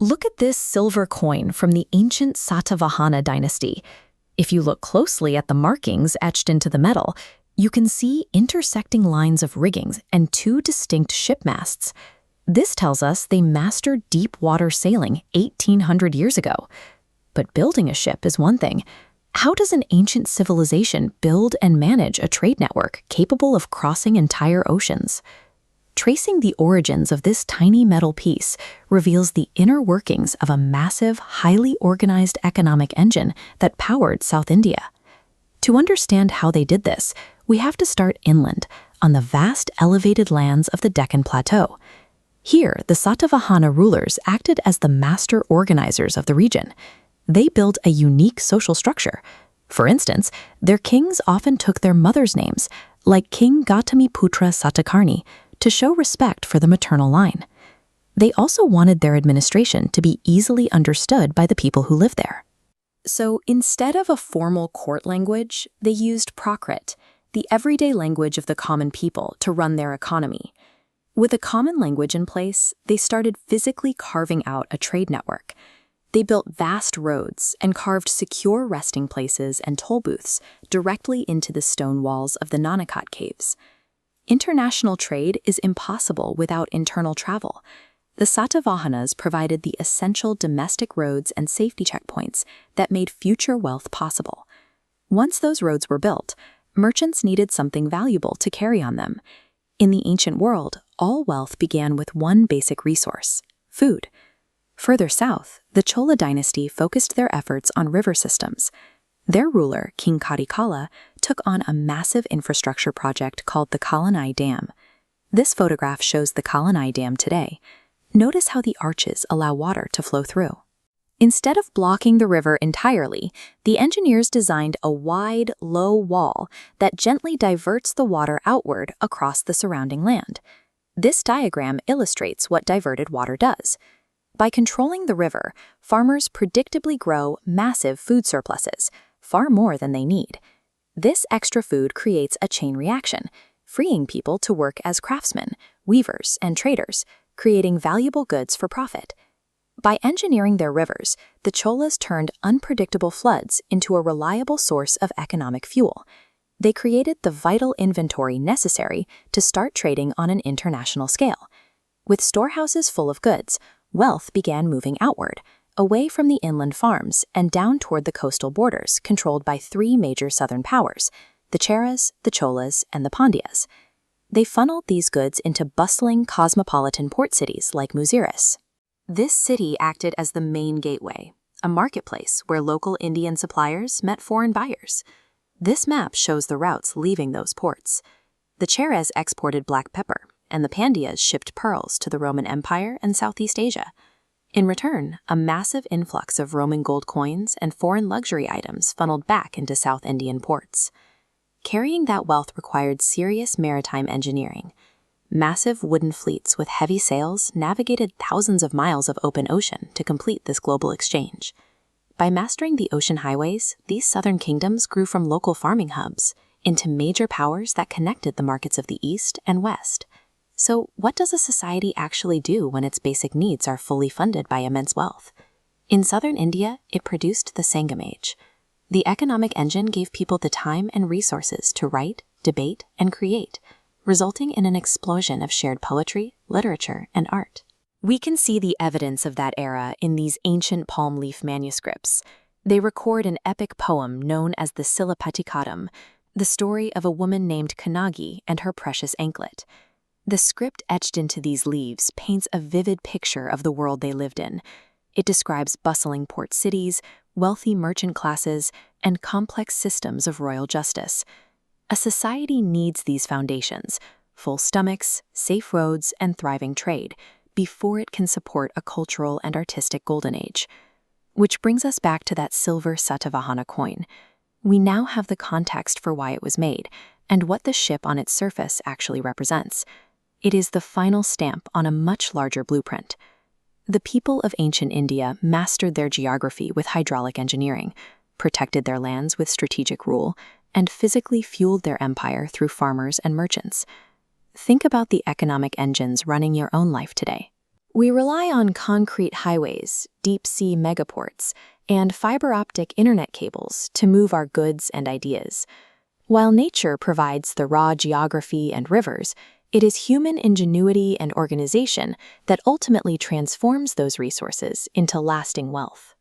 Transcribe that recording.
Look at this silver coin from the ancient Satavahana dynasty. If you look closely at the markings etched into the metal, you can see intersecting lines of riggings and two distinct ship masts. This tells us they mastered deep water sailing 1,800 years ago. But building a ship is one thing. How does an ancient civilization build and manage a trade network capable of crossing entire oceans? Tracing the origins of this tiny metal piece reveals the inner workings of a massive, highly organized economic engine that powered South India. To understand how they did this, we have to start inland, on the vast elevated lands of the Deccan Plateau. Here, the Satavahana rulers acted as the master organizers of the region. They built a unique social structure. For instance, their kings often took their mothers' names, like King Gautamiputra Satakarni, to show respect for the maternal line. They also wanted their administration to be easily understood by the people who lived there. So instead of a formal court language, they used Prakrit, the everyday language of the common people, to run their economy. With a common language in place, they started physically carving out a trade network. They built vast roads and carved secure resting places and toll booths directly into the stone walls of the Nanakat caves. International trade is impossible without internal travel. The Satavahanas provided the essential domestic roads and safety checkpoints that made future wealth possible. Once those roads were built, merchants needed something valuable to carry on them. In the ancient world, all wealth began with one basic resource: food. Further south, the Chola dynasty focused their efforts on river systems. Their ruler, King Karikala, took on a massive infrastructure project called the Kalanai Dam. This photograph shows the Kalanai Dam today. Notice how the arches allow water to flow through. Instead of blocking the river entirely, the engineers designed a wide, low wall that gently diverts the water outward across the surrounding land. This diagram illustrates what diverted water does. By controlling the river, farmers predictably grow massive food surpluses, far more than they need. This extra food creates a chain reaction, freeing people to work as craftsmen, weavers, and traders, creating valuable goods for profit. By engineering their rivers, the Cholas turned unpredictable floods into a reliable source of economic fuel. They created the vital inventory necessary to start trading on an international scale. With storehouses full of goods, wealth began moving outward, away from the inland farms and down toward the coastal borders controlled by three major southern powers: the Cheras, the Cholas, and the Pandyas. They funneled these goods into bustling cosmopolitan port cities like Muziris. This city acted as the main gateway, a marketplace where local Indian suppliers met foreign buyers. This map shows the routes leaving those ports. The Cheras exported black pepper, and the Pandyas shipped pearls to the Roman Empire and Southeast Asia. In return, a massive influx of Roman gold coins and foreign luxury items funneled back into South Indian ports. Carrying that wealth required serious maritime engineering. Massive wooden fleets with heavy sails navigated thousands of miles of open ocean to complete this global exchange. By mastering the ocean highways, these southern kingdoms grew from local farming hubs into major powers that connected the markets of the East and West. So, what does a society actually do when its basic needs are fully funded by immense wealth? In southern India, it produced the Sangam Age. The economic engine gave people the time and resources to write, debate, and create, resulting in an explosion of shared poetry, literature, and art. We can see the evidence of that era in these ancient palm leaf manuscripts. They record an epic poem known as the Silapatikadam, the story of a woman named Kannagi and her precious anklet. The script etched into these leaves paints a vivid picture of the world they lived in. It describes bustling port cities, wealthy merchant classes, and complex systems of royal justice. A society needs these foundations, full stomachs, safe roads, and thriving trade, before it can support a cultural and artistic golden age. Which brings us back to that silver Satavahana coin. We now have the context for why it was made, and what the ship on its surface actually represents. It is the final stamp on a much larger blueprint. The people of ancient India mastered their geography with hydraulic engineering, protected their lands with strategic rule, and physically fueled their empire through farmers and merchants. Think about the economic engines running your own life today. We rely on concrete highways, deep-sea megaports, and fiber-optic internet cables to move our goods and ideas. While nature provides the raw geography and rivers, it is human ingenuity and organization that ultimately transforms those resources into lasting wealth.